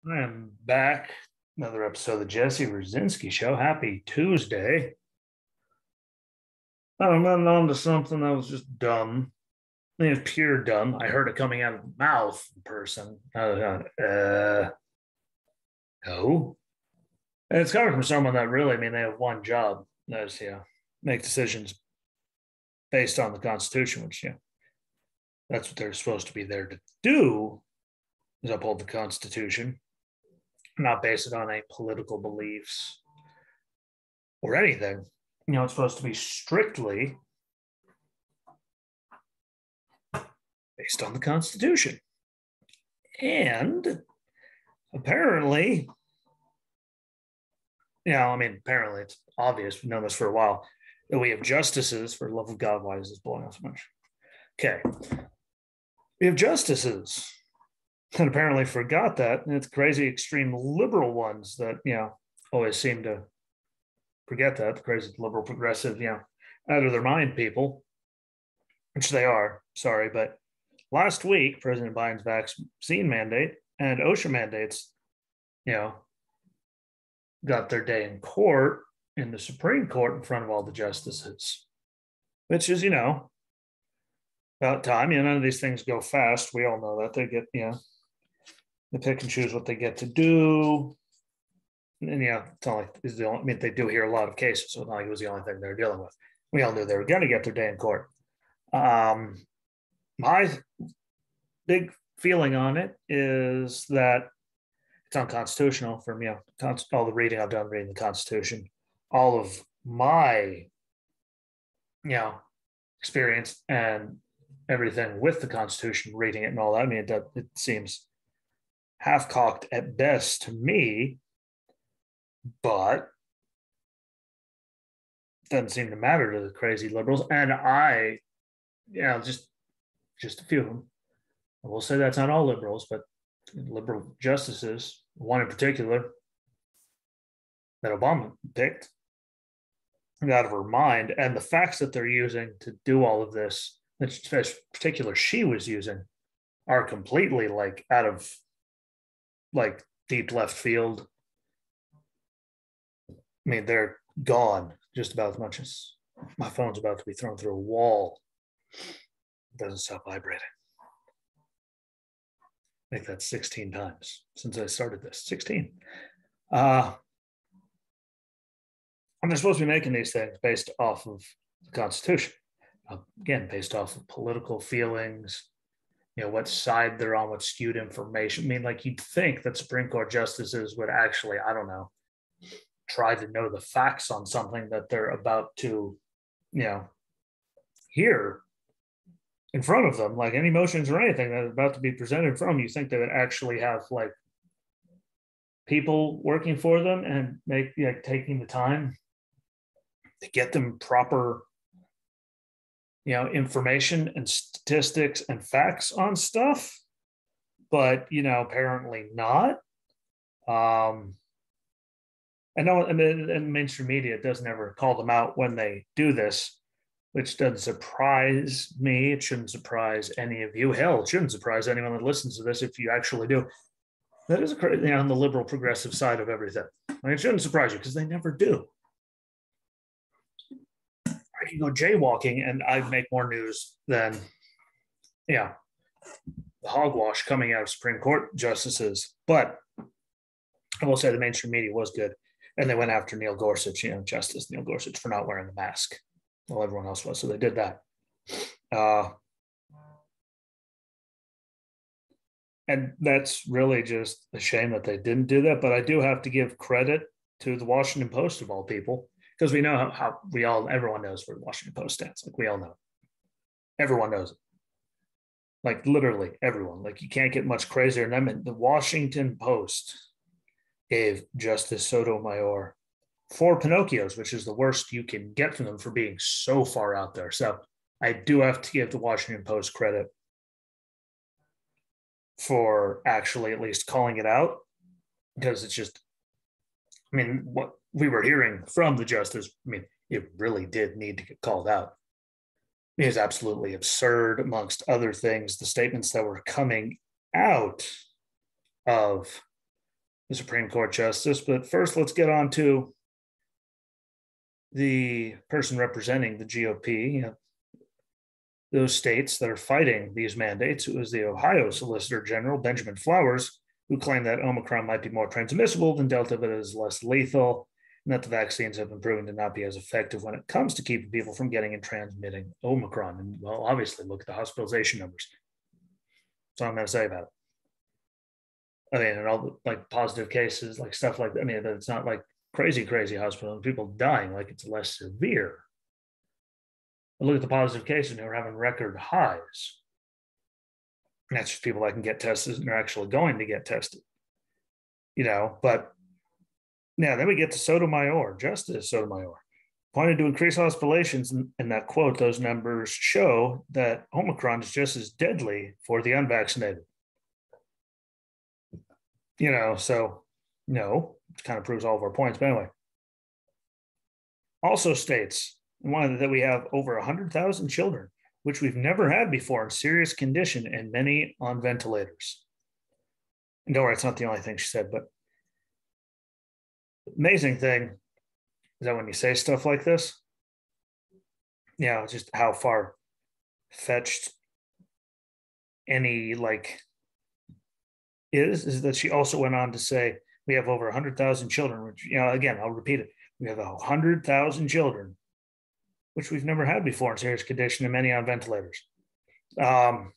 I am back. Another episode of the Jesse Rucinski Show. Happy Tuesday. I'm getting on to something that was just dumb. I mean, it's pure dumb. I heard it coming out of the mouth in person. No. And it's coming from someone that really, they have one job. That's, make decisions based on the Constitution, which, that's what they're supposed to be there to do, is uphold the Constitution, not base it on any political beliefs or anything. It's supposed to be strictly based on the Constitution. And apparently, apparently it's obvious, we've known this for a while, that we have justices. For the love of God, why is this blowing up so much? Okay. We have justices, and apparently forgot that. And it's crazy extreme liberal ones that, always seem to forget that. The crazy liberal progressive, out of their mind people, which they are. Sorry. But last week, President Biden's vaccine mandate and OSHA mandates, got their day in court, in the Supreme Court, in front of all the justices, which is, about time. None of these things go fast. We all know that. They get, they pick and choose what they get to do. And, it's not like it's the only, they do hear a lot of cases, so it's not like it was the only thing they're dealing with. We all knew they were going to get their day in court. My big feeling on it is that it's unconstitutional for me. All the reading I've done reading the Constitution, all of my, experience and everything with the Constitution, reading it and all that. It seems half-cocked at best to me, but doesn't seem to matter to the crazy liberals. And I, just a few of them. I will say that's not all liberals, but liberal justices, one in particular that Obama picked, out of her mind. And the facts that they're using to do all of this, in particular she was using, are completely out of deep left field. They're gone just about as much as my phone's about to be thrown through a wall. It doesn't stop vibrating. I think that's 16 times since I started this. 16. And they're supposed to be making these things based off of the Constitution. Again, based off of political feelings, what side they're on, what skewed information. You'd think that Supreme Court justices would actually, I don't know, try to know the facts on something that they're about to, hear in front of them, like any motions or anything that's about to be presented from. You think they would actually have people working for them and taking the time to get them proper, information and statistics and facts on stuff, but apparently not. I know, and mainstream media doesn't ever call them out when they do this, which doesn't surprise me. It shouldn't surprise any of you. Hell, it shouldn't surprise anyone that listens to this if you actually do. That is on the liberal progressive side of everything. It shouldn't surprise you because they never do. I can go jaywalking and I'd make more news than, the hogwash coming out of Supreme Court justices. But I will say the mainstream media was good. And they went after Neil Gorsuch, Justice Neil Gorsuch, for not wearing the mask. Well, everyone else was. So they did that. And that's really just a shame that they didn't do that. But I do have to give credit to the Washington Post, of all people, because we know how everyone knows where the Washington Post stands. We all know. Everyone knows it. Literally everyone. You can't get much crazier than them. And the Washington Post gave Justice Sotomayor 4 Pinocchios, which is the worst you can get from them for being so far out there. So I do have to give the Washington Post credit for actually at least calling it out, because it's just, what we were hearing from the justice, it really did need to get called out. It is absolutely absurd, amongst other things, the statements that were coming out of the Supreme Court justice. But first, let's get on to the person representing the GOP, those states that are fighting these mandates. It was the Ohio Solicitor General, Benjamin Flowers, who claimed that Omicron might be more transmissible than Delta, but is less lethal, and that the vaccines have been proven to not be as effective when it comes to keeping people from getting and transmitting Omicron. And, well, obviously, look at the hospitalization numbers. That's all I'm going to say about it. I mean, and all the like positive cases, like stuff like that. I mean, it's not like crazy hospital, people dying, like it's less severe. But look at the positive cases, and we're having record highs. And that's just people that can get tested and are actually going to get tested. But now then we get to Sotomayor, Justice Sotomayor, pointed to increased hospitalizations, and that quote, those numbers show that Omicron is just as deadly for the unvaccinated. So no, it kind of proves all of our points. But anyway, also states that we have over 100,000 children, which we've never had before, in serious condition, and many on ventilators. And don't worry, it's not the only thing she said, but the amazing thing is that when you say stuff like this, just how far fetched any is that she also went on to say we have over 100,000 children, which, again, I'll repeat it. We have 100,000 children, which we've never had before in serious condition, and many on ventilators. I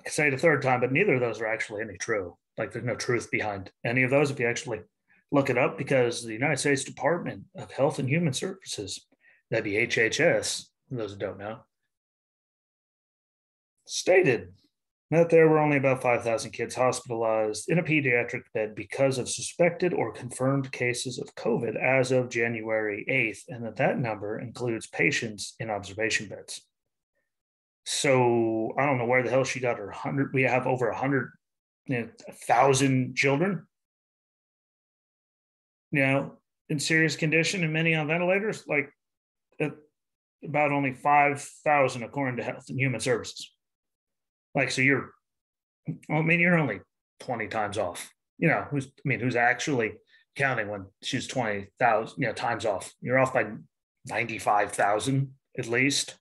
can say it a third time, but neither of those are actually any true. Like, there's no truth behind any of those if you actually look it up, because the United States Department of Health and Human Services, that'd be HHS, for those who don't know, stated that there were only about 5,000 kids hospitalized in a pediatric bed because of suspected or confirmed cases of COVID as of January 8th, and that number includes patients in observation beds. So I don't know where the hell she got her 100. We have over 100,000 children, in serious condition, and many on ventilators, like about only 5,000 according to Health and Human Services. So you're only 20 times off. Who's actually counting when she's 20,000, times off? You're off by 95,000 at least.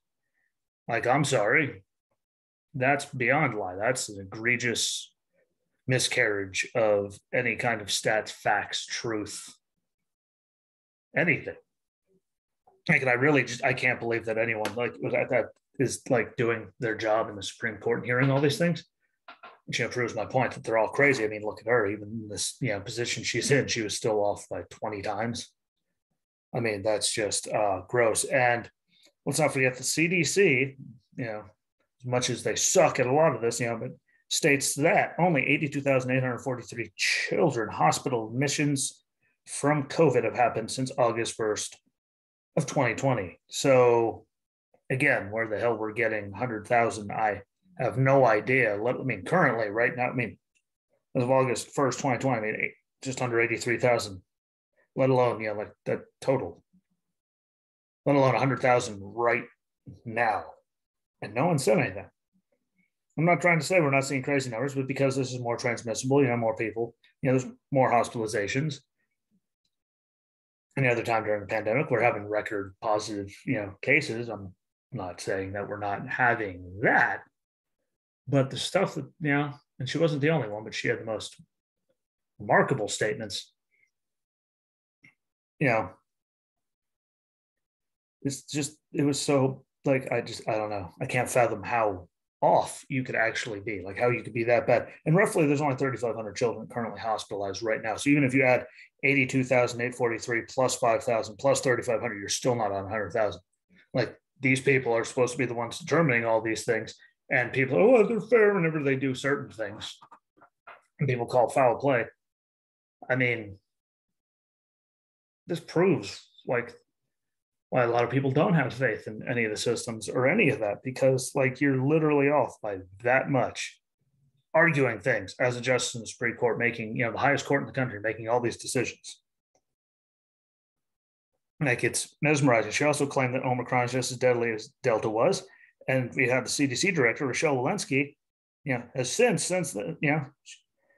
I'm sorry, that's beyond lie. That's an egregious miscarriage of any kind of stats, facts, truth, anything. I can't believe that anyone that is doing their job in the Supreme Court and hearing all these things. She proves my point that they're all crazy. I mean, look at her. Even in this position she's in, she was still off by 20 times. I mean, that's just gross. And let's not forget the CDC, as much as they suck at a lot of this, but states that only 82,843 children hospital admissions from COVID have happened since August 1st of 2020. So again, where the hell we're getting 100,000, I have no idea. Currently, right now, as of August 1st, 2020, just under 83,000, let alone, that total, let alone 100,000 right now. And no one said anything. I'm not trying to say we're not seeing crazy numbers, but because this is more transmissible, more people, there's more hospitalizations. Any other time during the pandemic, we're having record positive, cases. I'm not saying that we're not having that, but the stuff that, and she wasn't the only one, but she had the most remarkable statements. It's just, it was so I don't know. I can't fathom how off you could actually be, how you could be that bad. And roughly there's only 3,500 children currently hospitalized right now. So even if you add 82,843 plus 5,000 plus 3,500, you're still not on 100,000. These people are supposed to be the ones determining all these things. And people, they're fair whenever they do certain things. And people call foul play. I mean, this proves why a lot of people don't have faith in any of the systems or any of that, because you're literally off by that much, arguing things as a justice in the Supreme Court, making, the highest court in the country, making all these decisions. It's mesmerizing. She also claimed that Omicron is just as deadly as Delta was. And we had the CDC director, Rochelle Walensky, has since the,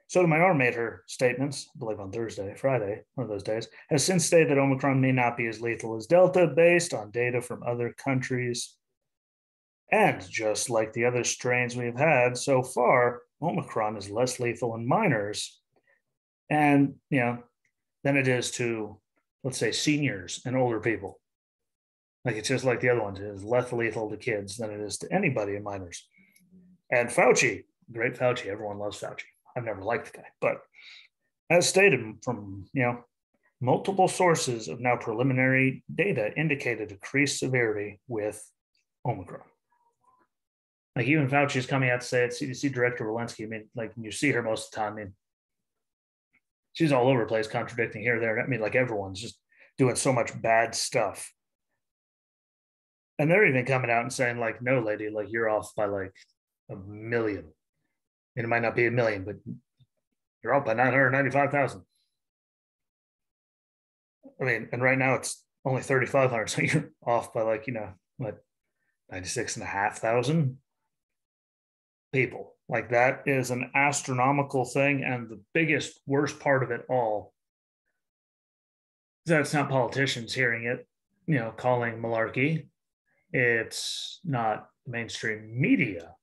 Sotomayor made her statements, I believe on Thursday, Friday, one of those days, has since stated that Omicron may not be as lethal as Delta based on data from other countries. And just like the other strains we've had so far, Omicron is less lethal in minors and, than it is to, let's say, seniors and older people. Like it's just like the other ones. It is less lethal to kids than it is to anybody in minors. And Fauci, great Fauci, everyone loves Fauci. I've never liked the guy, but as stated from multiple sources of now preliminary data indicated decreased severity with Omicron. Like even Fauci is coming out to say it. CDC Director Rucinski, I mean, like you see her most of the time. I mean, she's all over the place, contradicting here, there. I mean, like everyone's just doing so much bad stuff. And they're even coming out and saying, like, no, lady, like you're off by like 1 million. And it might not be 1 million, but you're off by 995,000. I mean, and right now it's only 3,500. So you're off by like, 96,500 people. Like that is an astronomical thing. And the biggest, worst part of it all is that it's not politicians hearing it, calling malarkey. It's not mainstream media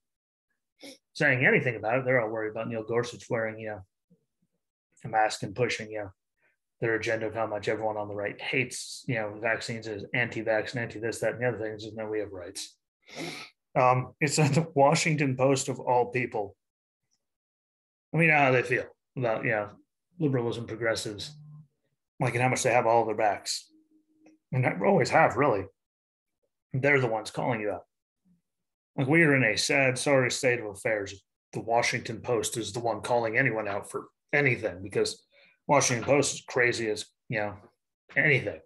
saying anything about it. They're all worried about Neil Gorsuch wearing, a mask and pushing, their agenda of how much everyone on the right hates, vaccines is anti-vax and anti-this, that, and the other things. And then we have rights. It's at the Washington Post of all people. We know how they feel about, liberalism, progressives, like, and how much they have all their backs. And I always have, really. They're the ones calling you out. Like we are in a sad, sorry state of affairs. The Washington Post is the one calling anyone out for anything because Washington Post is crazy as, anything.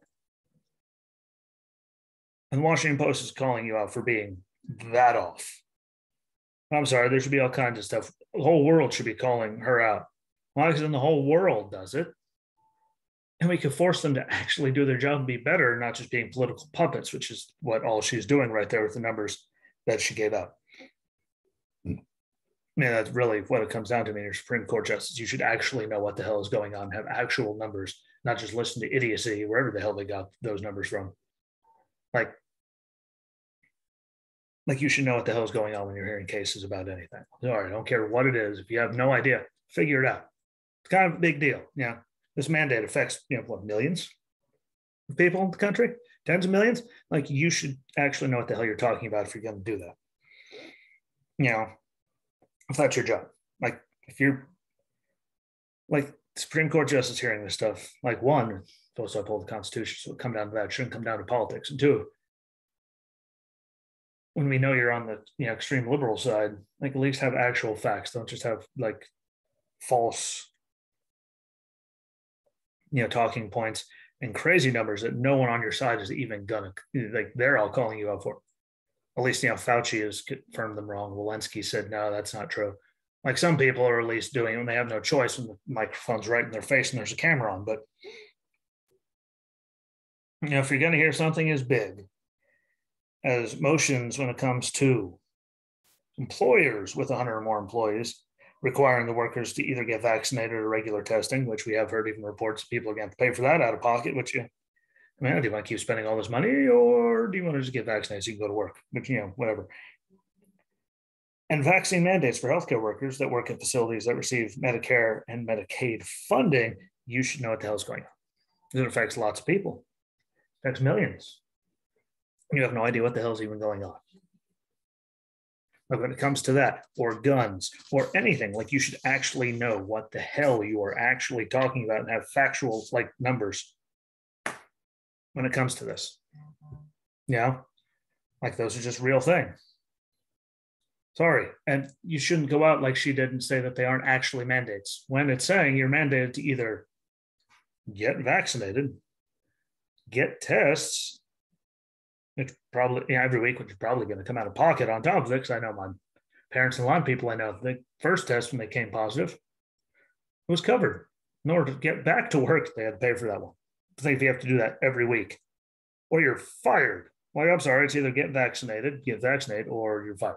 And the Washington Post is calling you out for being that off. I'm sorry, there should be all kinds of stuff. The whole world should be calling her out. Why? Because then the whole world does it. And we could force them to actually do their job and be better, not just being political puppets, which is what all she's doing right there with the numbers that she gave out. I mean, that's really what it comes down to. I mean, your Supreme Court justice, you should actually know what the hell is going on, have actual numbers, not just listen to idiocy, wherever the hell they got those numbers from. Like you should know what the hell is going on when you're hearing cases about anything. All right, I don't care what it is. If you have no idea, figure it out. It's kind of a big deal. This mandate affects, millions of people in the country, tens of millions. Like you should actually know what the hell you're talking about if you're going to do that. If that's your job. Like if you're like Supreme Court justice hearing this stuff, like one, supposed to uphold the Constitution, so it come down to that. It shouldn't come down to politics. And two, when we know you're on the extreme liberal side, like at least have actual facts. Don't just have like false talking points and crazy numbers that no one on your side is even gonna, like they're all calling you out for. At least Fauci has confirmed them wrong. Walensky said no, that's not true. Like some people are at least doing it when they have no choice when the microphone's right in their face and there's a camera on. But if you're going to hear something as big as motions when it comes to employers with 100 or more employees requiring the workers to either get vaccinated or regular testing, which we have heard even reports people are going to pay for that out of pocket, which do you want to keep spending all this money or do you want to just get vaccinated so you can go to work? But, whatever. And vaccine mandates for healthcare workers that work at facilities that receive Medicare and Medicaid funding, you should know what the hell is going on. It affects lots of people. It affects millions. You have no idea what the hell is even going on. But when it comes to that, or guns, or anything, like you should actually know what the hell you are actually talking about and have factual like numbers when it comes to this. Like those are just real things. Sorry. And you shouldn't go out like she did and say that they aren't actually mandates when it's saying you're mandated to either get vaccinated, get tests, it's probably every week, which is probably going to come out of pocket on top of it. Because I know my parents and a lot of people I know, the first test when they came positive was covered. In order to get back to work, they had to pay for that one. I think you have to do that every week or you're fired. Like, I'm sorry, it's either get vaccinated, or you're fired.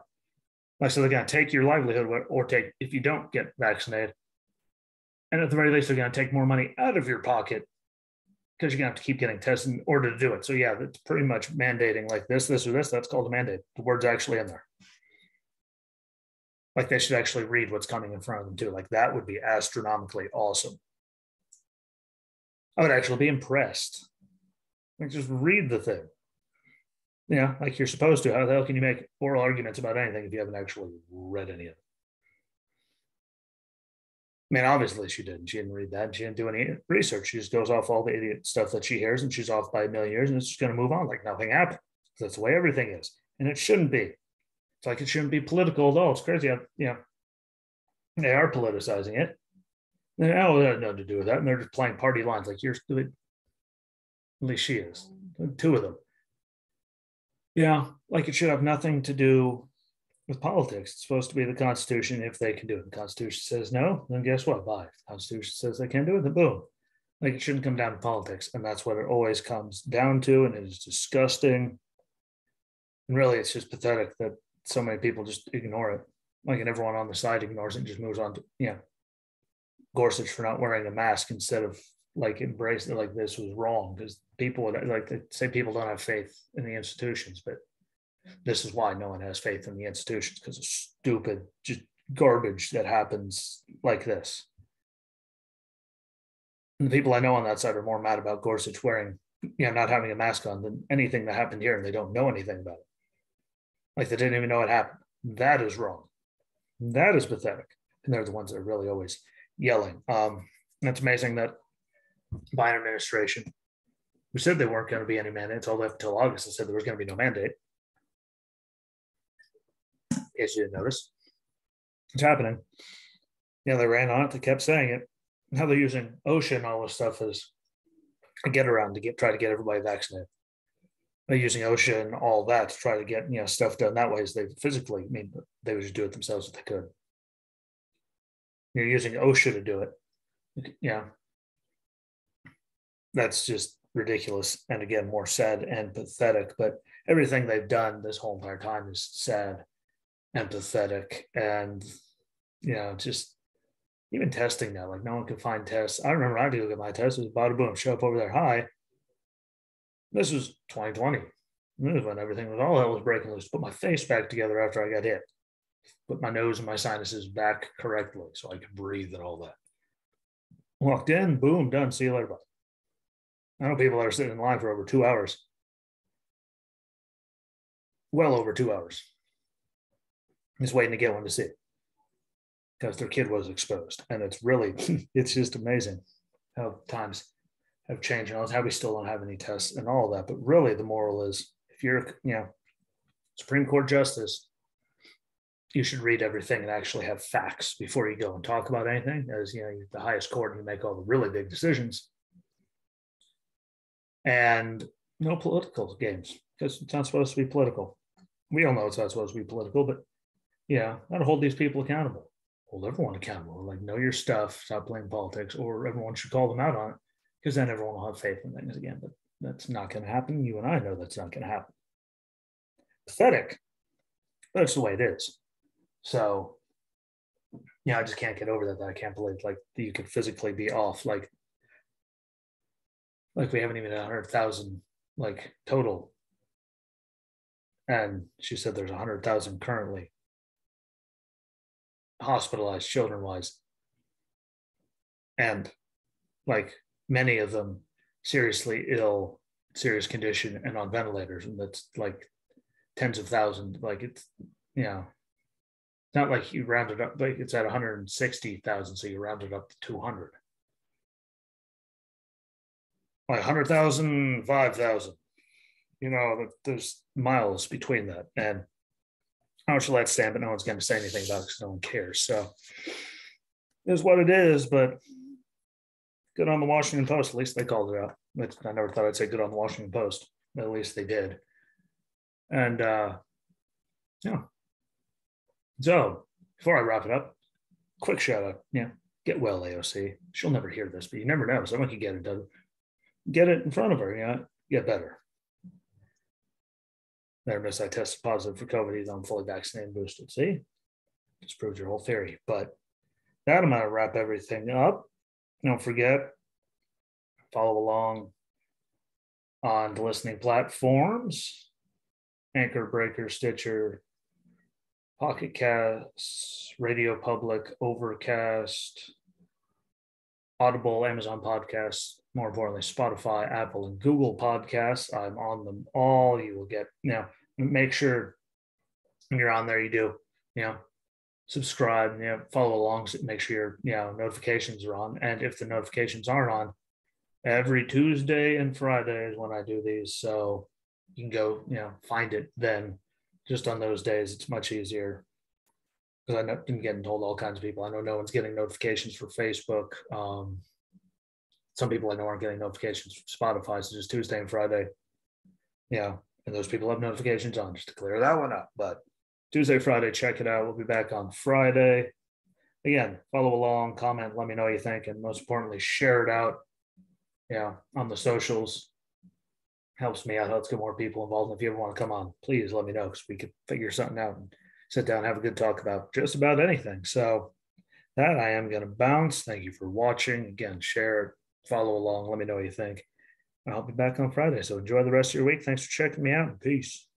Like, so they're going to take your livelihood or take, if you don't get vaccinated, And at the very least, they're going to take more money out of your pocket because you're going to have to keep getting tested in order to do it. So yeah, it's pretty much mandating like this, or this. That's called a mandate. The word's actually in there. Like they should actually read what's coming in front of them too. Like that would be astronomically awesome. I would actually be impressed. Like just read the thing. Yeah, like you're supposed to. How the hell can you make oral arguments about anything if you haven't actually read any of it? I mean, obviously she didn't. She didn't read that. And she didn't do any research. She just goes off all the idiot stuff that she hears, and she's off by a million years, and it's just going to move on like nothing happened. That's the way everything is, and it shouldn't be. It's like it shouldn't be political at all. It's crazy. They are politicizing it. They have nothing to do with that, and they're just playing party lines. Like you're, at least she is. Two of them. Yeah, like it should have nothing to do with politics. It's supposed to be the Constitution if they can do it. The Constitution says no, then guess what? Bye. The Constitution says they can do it, then boom. Like it shouldn't come down to politics. And that's what it always comes down to. And it is disgusting. And really, it's just pathetic that so many people just ignore it. Like, and everyone on the side ignores it and just moves on to, Gorsuch for not wearing a mask instead of like embracing it like this was wrong. Because people would like to say people don't have faith in the institutions, but this is why no one has faith in the institutions, because of stupid just garbage that happens like this. And the people I know on that side are more mad about Gorsuch wearing, not having a mask on than anything that happened here, and they don't know anything about it. Like they didn't even know it happened. That is wrong. That is pathetic. And they're the ones that are really always yelling. It's amazing that Biden administration, who said they weren't going to be any mandates all the way up until August, and said there was going to be no mandate. In case you didn't notice, it's happening. They ran on it. They kept saying it. Now they're using OSHA and all this stuff as a get around to try to get everybody vaccinated. They're using OSHA and all that to try to get stuff done that way. As they physically, they would just do it themselves if they could. You're using OSHA to do it. That's just ridiculous. And again, more sad and pathetic. But everything they've done this whole entire time is sad and pathetic. And just even testing now, like no one can find tests. I remember I had to go get my test. It was bada boom, show up over there. Hi. This was 2020. This was when everything was all hell was breaking loose. Put my face back together after I got hit. Put my nose and my sinuses back correctly so I could breathe and all that. Walked in, boom, done. See you later, bye. I know people that are sitting in line for over 2 hours. Well over 2 hours. Just waiting to get one to see it. Because their kid was exposed. And it's really, it's just amazing how times have changed and how we still don't have any tests and all that. But really the moral is if you're, Supreme Court justice, you should read everything and actually have facts before you go and talk about anything. As you're the highest court and you make all the really big decisions. And no political games, because it's not supposed to be political. We all know it's not supposed to be political, but that'll hold these people accountable. Hold everyone accountable. Like, know your stuff, stop playing politics, or everyone should call them out on it, because then everyone will have faith in things again. But that's not going to happen. You and I know that's not going to happen. Pathetic, but it's the way it is. So, I just can't get over that. I can't believe like you could physically be off. Like we haven't even 100,000 like total. And she said there's 100,000 currently hospitalized children-wise. And like many of them seriously ill, serious condition and on ventilators. And that's like tens of thousands. Like it's, not like you rounded up, like it's at 160,000. So you rounded up to 200. Like 100,000, 5,000. There's miles between that. And how much will that stand? But no one's going to say anything about it because no one cares. So it is what it is. But good on the Washington Post. At least they called it out. I never thought I'd say good on the Washington Post, but at least they did. And so before I wrap it up, quick shout out. Get well, AOC. She'll never hear this, but you never know. Someone could get it done. Get it in front of her. Get better. Never miss. I tested positive for COVID. Either I'm fully vaccinated and boosted. See, just proves your whole theory. But that I'm going to wrap everything up. Don't forget, follow along on the listening platforms: Anchor, Breaker, Stitcher, Pocket Casts, Radio Public, Overcast, Audible, Amazon Podcasts, more importantly, Spotify, Apple, and Google Podcasts. I'm on them all. You will get, make sure when you're on there, you do, subscribe, follow along, make sure your, notifications are on. And if the notifications aren't on, every Tuesday and Friday is when I do these. So you can go, find it then. Just on those days, it's much easier because I've been getting told all kinds of people. I know no one's getting notifications for Facebook. Some people I know aren't getting notifications from Spotify. So just Tuesday and Friday, and those people have notifications on, just to clear that one up. But Tuesday, Friday, check it out. We'll be back on Friday. Again, follow along, comment, let me know what you think, and most importantly, share it out. On the socials. Helps me out, helps get more people involved. And if you ever want to come on, please let me know, because we could figure something out and sit down and have a good talk about just about anything. So that I am going to bounce. Thank you for watching. Again, share it, follow along, let me know what you think. I'll be back on Friday. So enjoy the rest of your week. Thanks for checking me out. Peace.